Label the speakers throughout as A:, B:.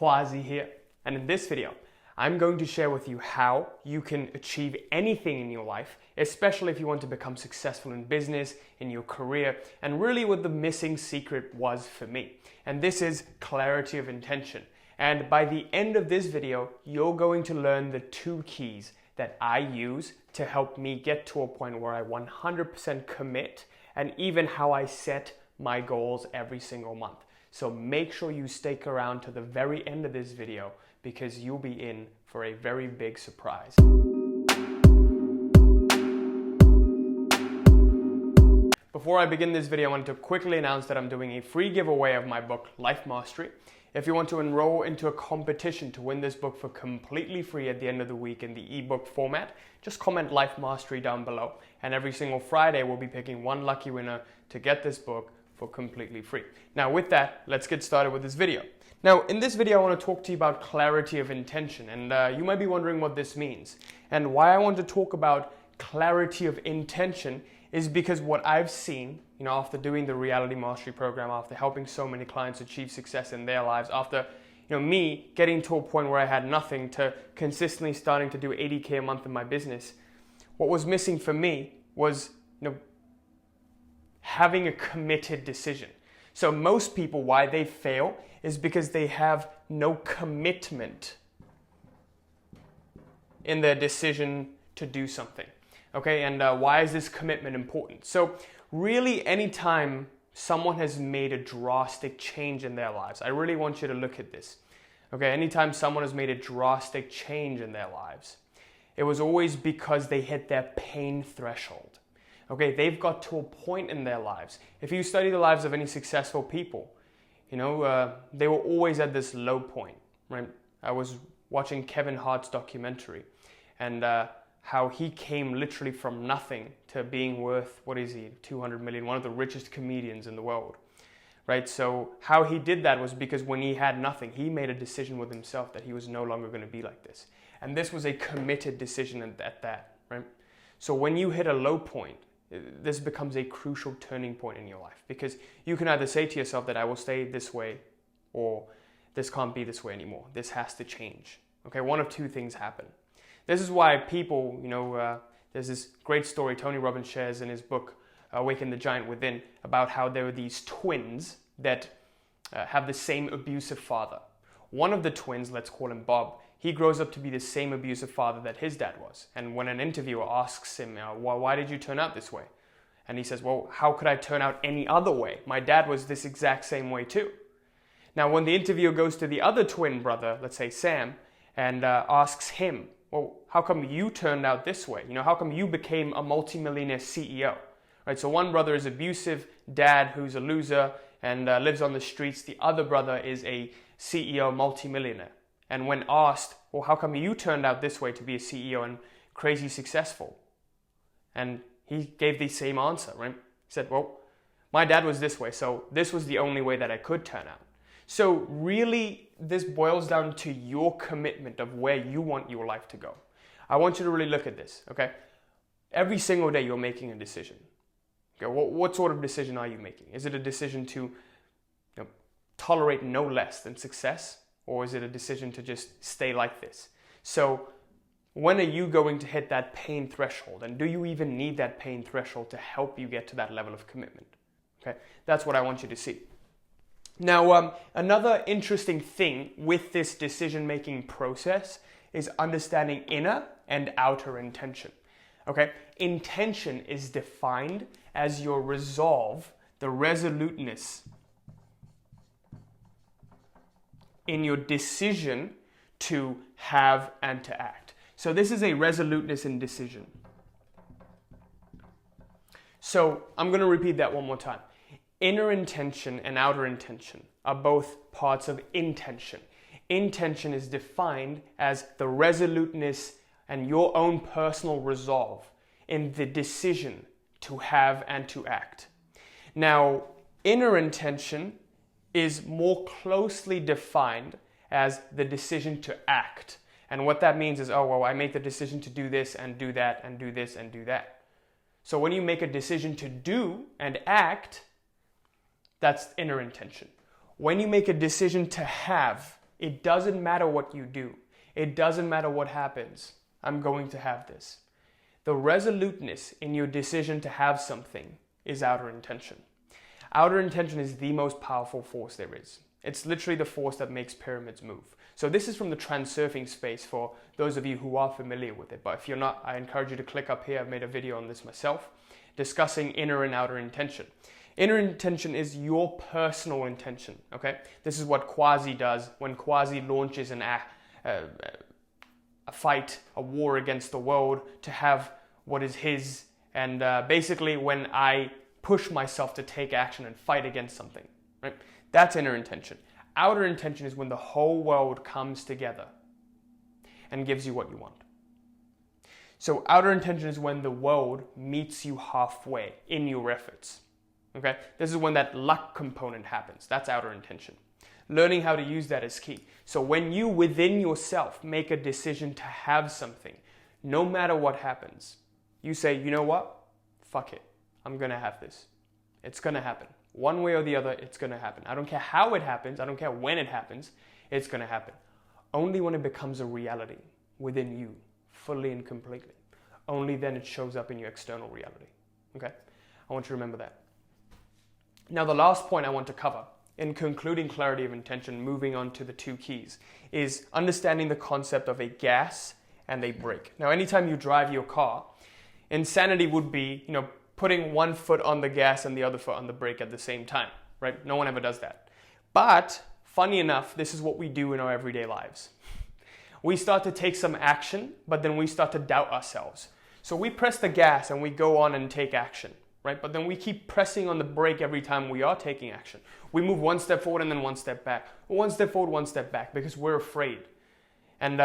A: Quasi here, and in this video I'm going to share with you how you can achieve anything in your life, especially if you want to become successful in business, in your career, and really what the missing secret was for me. And this is clarity of intention. And by the end of this video, you're going to learn the 2 keys that I use to help me get to a point where I 100% commit, and even how I set my goals every single month. So make sure you stick around to the very end of this video because you'll be in for a very big surprise. Before I begin this video, I want to quickly announce that I'm doing a free giveaway of my book, Life Mastery. If you want to enroll into a competition to win this book for completely free at the end of the week in the ebook format, just comment Life Mastery down below. And every single Friday, we'll be picking one lucky winner to get this book for completely free. Now with that, let's get started with this video. Now in this video, I want to talk to you about clarity of intention. And you might be wondering what this means. And why I want to talk about clarity of intention is because what I've seen, after doing the Reality Mastery program, after helping so many clients achieve success in their lives, after me getting to a point where I had nothing to consistently starting to do 80K a month in my business, what was missing for me was having a committed decision. So most people, why they fail is because they have no commitment in their decision to do something. Okay, and why is this commitment important? So really, anytime someone has made a drastic change in their lives, I really want you to look at this. Okay, anytime someone has made a drastic change in their lives, it was always because they hit their pain threshold. Okay, they've got to a point in their lives. If you study the lives of any successful people, they were always at this low point, right? I was watching Kevin Hart's documentary, and how he came literally from nothing to being worth, 200 million, one of the richest comedians in the world, right? So how he did that was because when he had nothing, he made a decision with himself that he was no longer going to be like this. And this was a committed decision at that, right? So when you hit a low point, this becomes a crucial turning point in your life, because you can either say to yourself that I will stay this way, or this can't be this way anymore. This has to change. Okay, one of 2 things happen. This is why people, there's this great story Tony Robbins shares in his book, Awaken the Giant Within, about how there were these twins that have the same abusive father. One of the twins, let's call him Bob, he grows up to be the same abusive father that his dad was. And when an interviewer asks him, why did you turn out this way? And he says, well, how could I turn out any other way? My dad was this exact same way too. Now, when the interviewer goes to the other twin brother, let's say Sam, and asks him, well, how come you turned out this way? How come you became a multimillionaire CEO? Right? So one brother is abusive dad who's a loser and lives on the streets. The other brother is a CEO multimillionaire. And when asked, well, how come you turned out this way to be a CEO and crazy successful? And he gave the same answer, right? He said, well, my dad was this way, so this was the only way that I could turn out. So really, this boils down to your commitment of where you want your life to go. I want you to really look at this, okay? Every single day you're making a decision. Okay, what sort of decision are you making? Is it a decision to tolerate no less than success? Or is it a decision to just stay like this? So when are you going to hit that pain threshold? And do you even need that pain threshold to help you get to that level of commitment? Okay, that's what I want you to see. Now, another interesting thing with this decision-making process is understanding inner and outer intention. Okay, intention is defined as your resolve, the resoluteness in your decision to have and to act. So this is a resoluteness in decision. So I'm going to repeat that one more time. Inner intention and outer intention are both parts of intention. Intention is defined as the resoluteness and your own personal resolve in the decision to have and to act. Now, inner intention is more closely defined as the decision to act. And what that means is, I make the decision to do this and do that and do this and do that. So when you make a decision to do and act, that's inner intention. When you make a decision to have, It doesn't matter what you do. It doesn't matter what happens. I'm going to have this. The resoluteness in your decision to have something is outer intention. Outer intention is the most powerful force there is. It's literally the force that makes pyramids move. So this is from the transurfing space for those of you who are familiar with it. But if you're not, I encourage you to click up here. I've made a video on this myself, discussing inner and outer intention. Inner intention is your personal intention, okay? This is what Quasi does when Quasi launches a fight, a war against the world to have what is his. And basically when I push myself to take action and fight against something, right? That's inner intention. Outer intention is when the whole world comes together and gives you what you want. So outer intention is when the world meets you halfway in your efforts. Okay? This is when that luck component happens. That's outer intention. Learning how to use that is key. So when you within yourself make a decision to have something, no matter what happens, you say, you know what? Fuck it. I'm going to have this. It's going to happen. One way or the other, it's going to happen. I don't care how it happens. I don't care when it happens. It's going to happen. Only when it becomes a reality within you, fully and completely. Only then it shows up in your external reality. Okay? I want you to remember that. Now, the last point I want to cover, in concluding clarity of intention, moving on to the 2 keys, is understanding the concept of a gas and a brake. Now, anytime you drive your car, insanity would be, putting one foot on the gas and the other foot on the brake at the same time, right? No one ever does that. But, funny enough, this is what we do in our everyday lives. We start to take some action, but then we start to doubt ourselves. So we press the gas and we go on and take action, right? But then we keep pressing on the brake every time we are taking action. We move one step forward and then one step back. One step forward, one step back, because we're afraid. And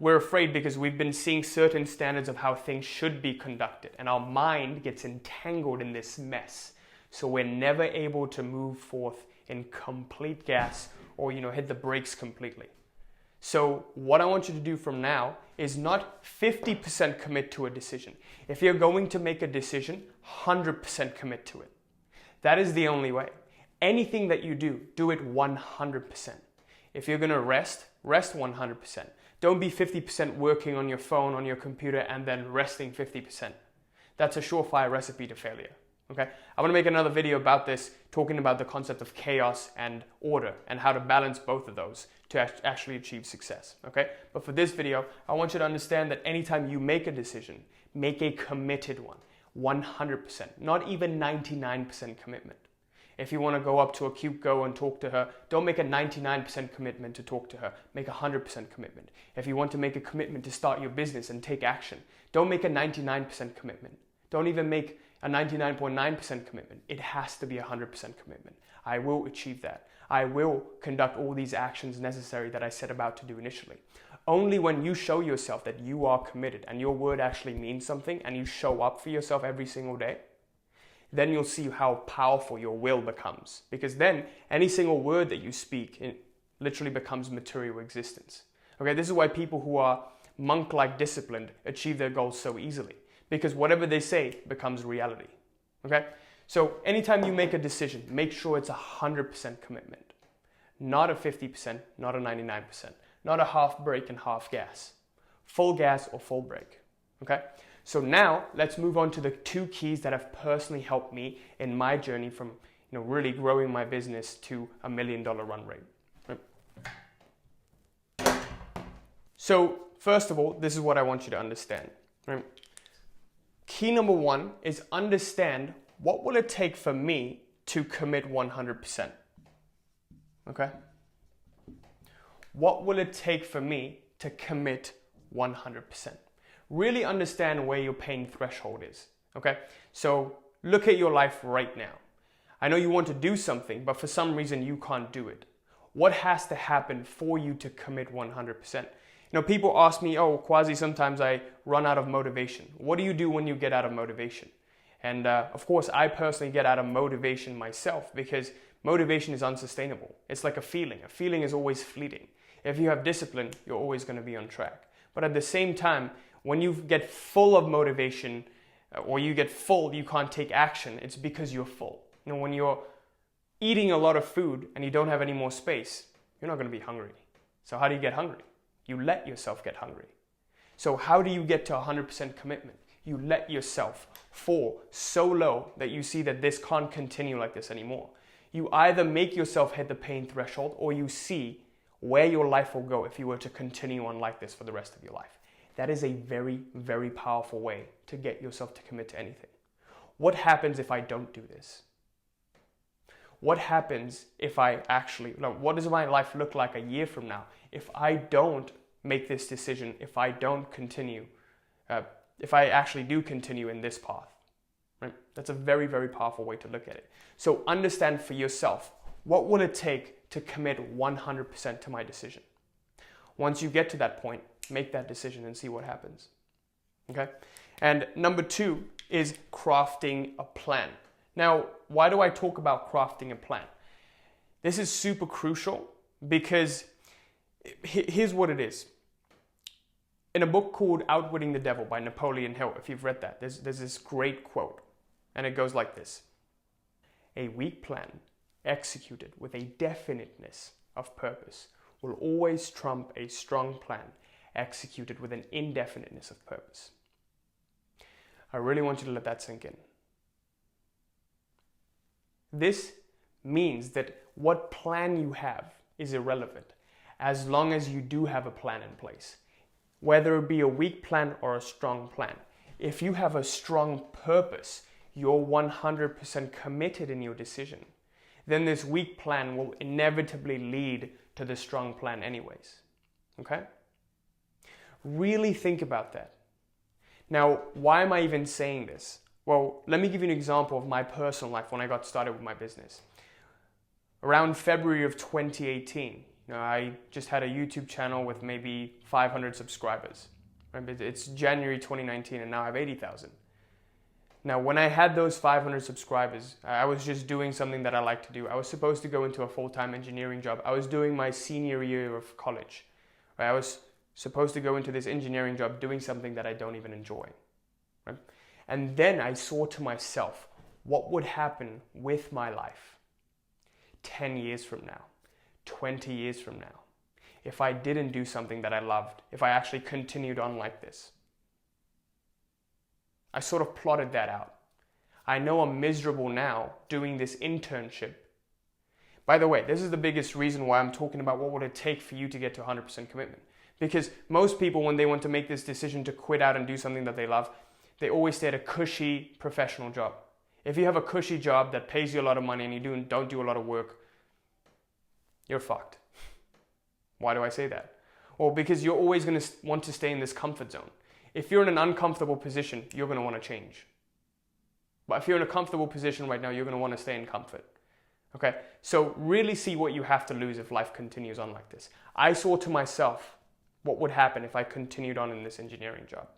A: we're afraid because we've been seeing certain standards of how things should be conducted. And our mind gets entangled in this mess. So we're never able to move forth in complete gas or, hit the brakes completely. So what I want you to do from now is not 50% commit to a decision. If you're going to make a decision, 100% commit to it. That is the only way. Anything that you do, do it 100%. If you're going to rest 100%. Don't be 50% working on your phone, on your computer, and then resting 50%. That's a surefire recipe to failure. Okay? I want to make another video about this, talking about the concept of chaos and order and how to balance both of those to actually achieve success. Okay? But for this video, I want you to understand that anytime you make a decision, make a committed one. 100%. Not even 99% commitment. If you want to go up to a cute girl and talk to her, don't make a 99% commitment to talk to her. Make a 100% commitment. If you want to make a commitment to start your business and take action, don't make a 99% commitment. Don't even make a 99.9% commitment. It has to be a 100% commitment. I will achieve that. I will conduct all these actions necessary that I set about to do initially. Only when you show yourself that you are committed and your word actually means something and you show up for yourself every single day, then you'll see how powerful your will becomes. Because then any single word that you speak, it literally becomes material existence. Okay, this is why people who are monk-like disciplined achieve their goals so easily. Because whatever they say becomes reality. Okay? So anytime you make a decision, make sure it's 100% commitment. Not a 50%, not a 99%. Not a half brake and half gas. Full gas or full brake. Okay? So now let's move on to the 2 keys that have personally helped me in my journey from really growing my business to $1 million run rate. Right? So first of all, this is what I want you to understand. Right? Key number 1 is understand what will it take for me to commit 100%. Okay? What will it take for me to commit 100%? Really understand where your pain threshold is, okay? So look at your life right now. I know you want to do something, but for some reason you can't do it. What has to happen for you to commit 100%? People ask me, oh, Quasi, sometimes I run out of motivation. What do you do when you get out of motivation? And of course, I personally get out of motivation myself because motivation is unsustainable. It's like a feeling. A feeling is always fleeting. If you have discipline, you're always going to be on track. But at the same time, when you get full of motivation or you get full, you can't take action, it's because you're full. When you're eating a lot of food and you don't have any more space, you're not going to be hungry. So how do you get hungry? You let yourself get hungry. So how do you get to 100% commitment? You let yourself fall so low that you see that this can't continue like this anymore. You either make yourself hit the pain threshold, or you see where your life will go if you were to continue on like this for the rest of your life. That is a very, very powerful way to get yourself to commit to anything. What happens if I don't do this? What happens if I actually, what does my life look like a year from now if I don't make this decision, if I don't continue, if I actually do continue in this path? Right? That's a very, very powerful way to look at it. So understand for yourself, what will it take to commit 100% to my decision? Once you get to that point, make that decision and see what happens. Okay? And number 2 is crafting a plan. Now, why do I talk about crafting a plan? This is super crucial because here's what it is. In a book called Outwitting the Devil by Napoleon Hill, if you've read that, there's this great quote, and it goes like this: "A weak plan executed with a definiteness of purpose will always trump a strong plan executed with an indefiniteness of purpose." I really want you to let that sink in. This means that what plan you have is irrelevant as long as you do have a plan in place. Whether it be a weak plan or a strong plan. If you have a strong purpose, you're 100% committed in your decision, then this weak plan will inevitably lead to the strong plan anyways. Okay? Really think about that. Now, why am I even saying this? Well, let me give you an example of my personal life when I got started with my business. Around February of 2018, I just had a YouTube channel with maybe 500 subscribers. It's January 2019 and now I have 80,000. Now, when I had those 500 subscribers, I was just doing something that I like to do. I was supposed to go into a full-time engineering job. I was doing my senior year of college. I was supposed to go into this engineering job doing something that I don't even enjoy. Right? And then I saw to myself, what would happen with my life 10 years from now, 20 years from now, if I didn't do something that I loved, if I actually continued on like this? I sort of plotted that out. I know I'm miserable now doing this internship. By the way, this is the biggest reason why I'm talking about what would it take for you to get to 100% commitment. Because most people, when they want to make this decision to quit out and do something that they love, they always stay at a cushy professional job. If you have a cushy job that pays you a lot of money and you don't do a lot of work, you're fucked. Why do I say that? Well, because you're always going to want to stay in this comfort zone. If you're in an uncomfortable position, you're going to want to change. But if you're in a comfortable position right now, you're going to want to stay in comfort. Okay? So really see what you have to lose if life continues on like this. I saw to myself what would happen if I continued on in this engineering job.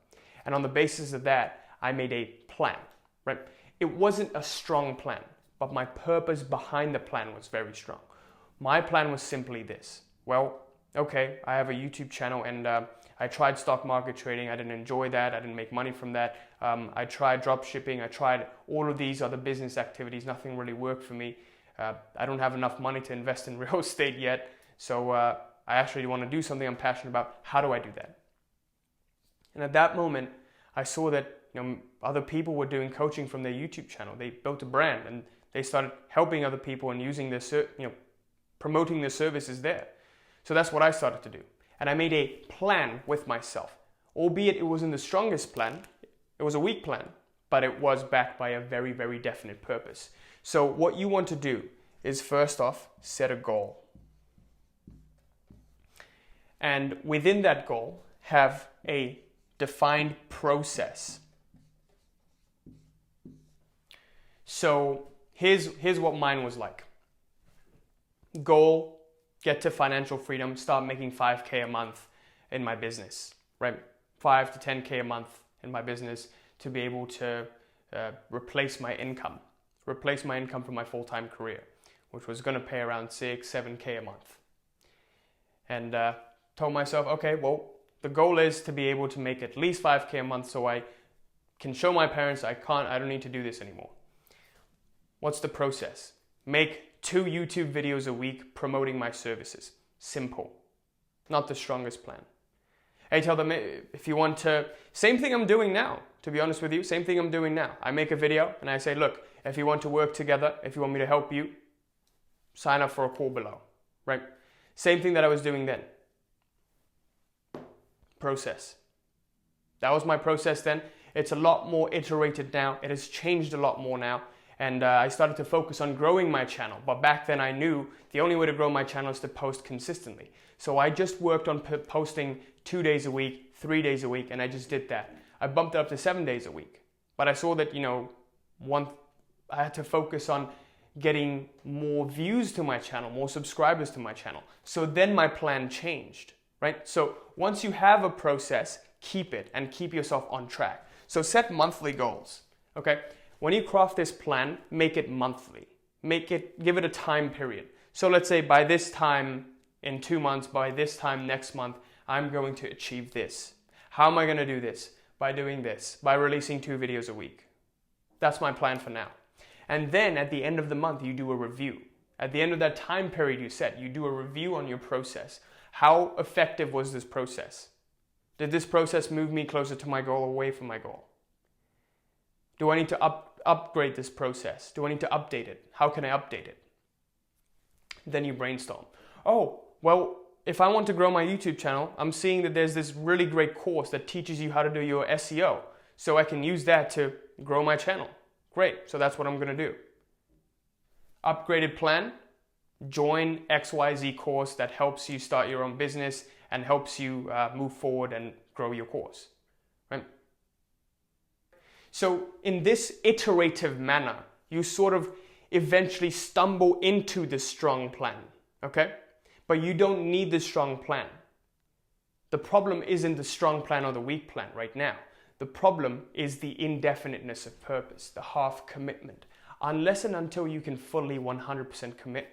A: And on the basis of that, I made a plan, right? It wasn't a strong plan, but my purpose behind the plan was very strong. My plan was simply this. Well, okay, I have a YouTube channel and I tried stock market trading. I didn't enjoy that. I didn't make money from that. I tried drop shipping. I tried all of these other business activities. Nothing really worked for me. I don't have enough money to invest in real estate yet. So I actually want to do something I'm passionate about. How do I do that? And at that moment, I saw that other people were doing coaching from their YouTube channel. They built a brand and they started helping other people and using their, promoting their services there. So that's what I started to do. And I made a plan with myself. Albeit it wasn't the strongest plan, it was a weak plan, but it was backed by a very, very definite purpose. So what you want to do is first off, set a goal. And within that goal, have a defined process. So here's what mine was like. Goal, get to financial freedom, start making 5K a month in my business, right? 5 to 10K a month in my business to be able to replace my income from my full-time career, which was going to pay around 6, 7K a month. And told myself, okay, well, the goal is to be able to make at least 5K a month so I can show my parents I don't need to do this anymore. What's the process? Make 2 YouTube videos a week promoting my services. Simple. not the strongest plan. I tell them, if you want to, same thing I'm doing now, to be honest with you, same thing I'm doing now. I make a video and I say, look, if you want to work together, if you want me to help you, sign up for a call below, right? Same thing that I was doing then. Process. That was my process then. It's a lot more iterated now. It has changed a lot more now. And I started to focus on growing my channel. But back then I knew the only way to grow my channel is to post consistently. So I just worked on posting 2 days a week, 3 days a week, and I just did that. I bumped it up to 7 days a week. But I saw that, I had to focus on getting more views to my channel, more subscribers to my channel. So then my plan changed, right? So once you have a process, keep it and keep yourself on track. So set monthly goals, okay? When you craft this plan, make it monthly. Give it a time period. So let's say by this time in 2 months, by this time next month, I'm going to achieve this. How am I going to do this? By doing this, by releasing 2 videos a week. That's my plan for now. And then at the end of the month, you do a review. At the end of that time period you set, you do a review on your process. How effective was this process? Did this process move me closer to my goal or away from my goal? Do I need to upgrade this process? Do I need to update it? How can I update it? Then you brainstorm. Oh, well, if I want to grow my YouTube channel, I'm seeing that there's this really great course that teaches you how to do your SEO. So I can use that to grow my channel. Great, so that's what I'm going to do. Upgraded plan, join XYZ course that helps you start your own business and helps you move forward and grow your course, right? So in this iterative manner, you sort of eventually stumble into the strong plan, okay? But you don't need the strong plan. The problem isn't the strong plan or the weak plan right now. The problem is the indefiniteness of purpose, the half commitment. Unless and until you can fully 100% commit,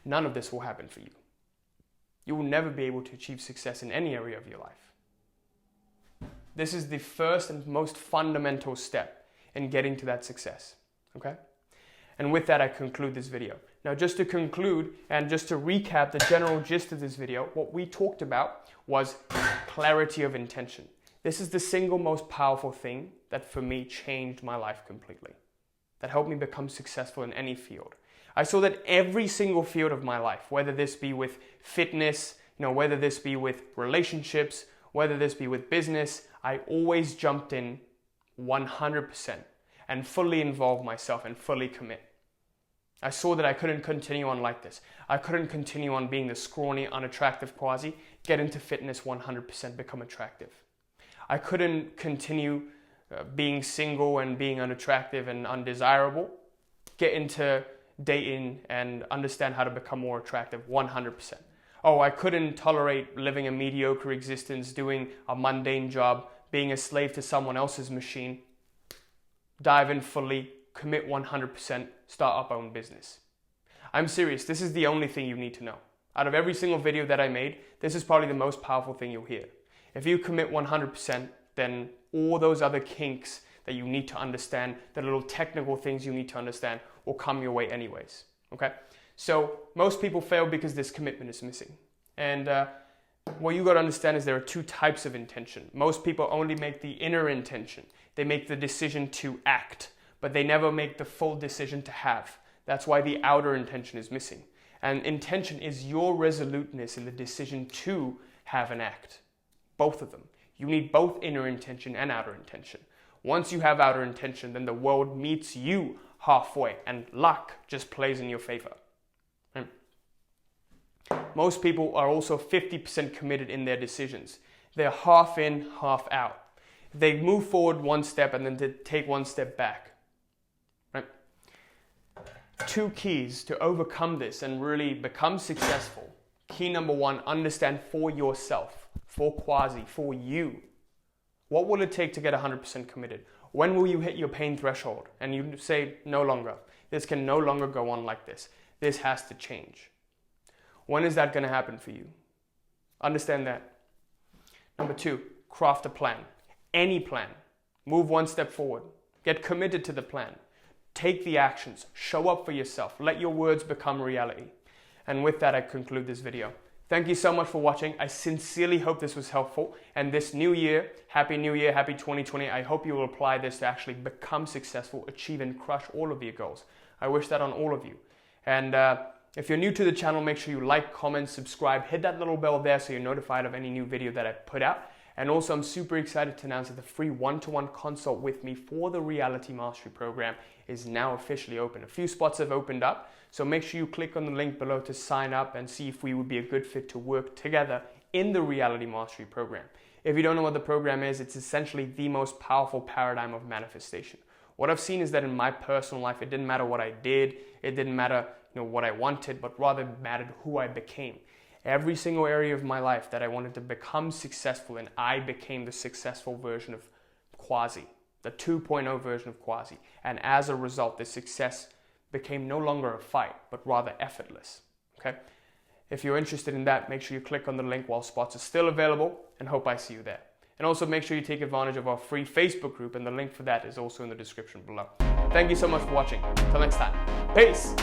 A: none of this will happen for you. You will never be able to achieve success in any area of your life. This is the first and most fundamental step in getting to that success, okay? And with that, I conclude this video. Now, just to conclude and just to recap the general gist of this video, what we talked about was clarity of intention. This is the single most powerful thing that for me changed my life completely, that helped me become successful in any field. I saw that every single field of my life, whether this be with fitness, whether this be with relationships, whether this be with business, I always jumped in 100% and fully involved myself and fully commit. I saw that I couldn't continue on like this. I couldn't continue on being the scrawny, unattractive quasi, get into fitness 100%, become attractive. I couldn't continue being single and being unattractive and undesirable, get into dating and understand how to become more attractive 100%. Oh, I couldn't tolerate living a mediocre existence, doing a mundane job, being a slave to someone else's machine. Dive in fully, commit 100%, start up own business. I'm serious, this is the only thing you need to know. Out of every single video that I made, this is probably the most powerful thing you'll hear. If you commit 100%, then all those other kinks that you need to understand, the little technical things you need to understand, will come your way anyways, okay? So most people fail because this commitment is missing. And what you got to understand is there are 2 types of intention. Most people only make the inner intention. They make the decision to act, but they never make the full decision to have. That's why the outer intention is missing. And intention is your resoluteness in the decision to have an act. Both of them. You need both inner intention and outer intention. Once you have outer intention, then the world meets you halfway and luck just plays in your favor. Most people are also 50% committed in their decisions. They're half in, half out. They move forward 1 step and then they take 1 step back. Right? 2 keys to overcome this and really become successful. Key number 1, understand for yourself, for quasi, for you. What will it take to get 100% committed? When will you hit your pain threshold and you say, no longer, this can no longer go on like this. This has to change. When is that going to happen for you? Understand that. Number 2, craft a plan. Any plan. Move 1 step forward. Get committed to the plan. Take the actions. Show up for yourself. Let your words become reality. And with that, I conclude this video. Thank you so much for watching. I sincerely hope this was helpful. And this new year, happy new year, happy 2020. I hope you will apply this to actually become successful, achieve and crush all of your goals. I wish that on all of you. And if you're new to the channel, make sure you like, comment, subscribe, hit that little bell there so you're notified of any new video that I put out. And also, I'm super excited to announce that the free one-to-one consult with me for the Reality Mastery Program is now officially open. A few spots have opened up, so make sure you click on the link below to sign up and see if we would be a good fit to work together in the Reality Mastery Program. If you don't know what the program is, it's essentially the most powerful paradigm of manifestation. What I've seen is that in my personal life, it didn't matter what I did, it didn't matter what I wanted, but rather it mattered who I became. Every single area of my life that I wanted to become successful in, I became the successful version of Quasi, the 2.0 version of Quasi. And as a result, the success became no longer a fight, but rather effortless. Okay? If you're interested in that, make sure you click on the link while spots are still available, and hope I see you there. And also make sure you take advantage of our free Facebook group, and the link for that is also in the description below. Thank you so much for watching. Until next time, peace!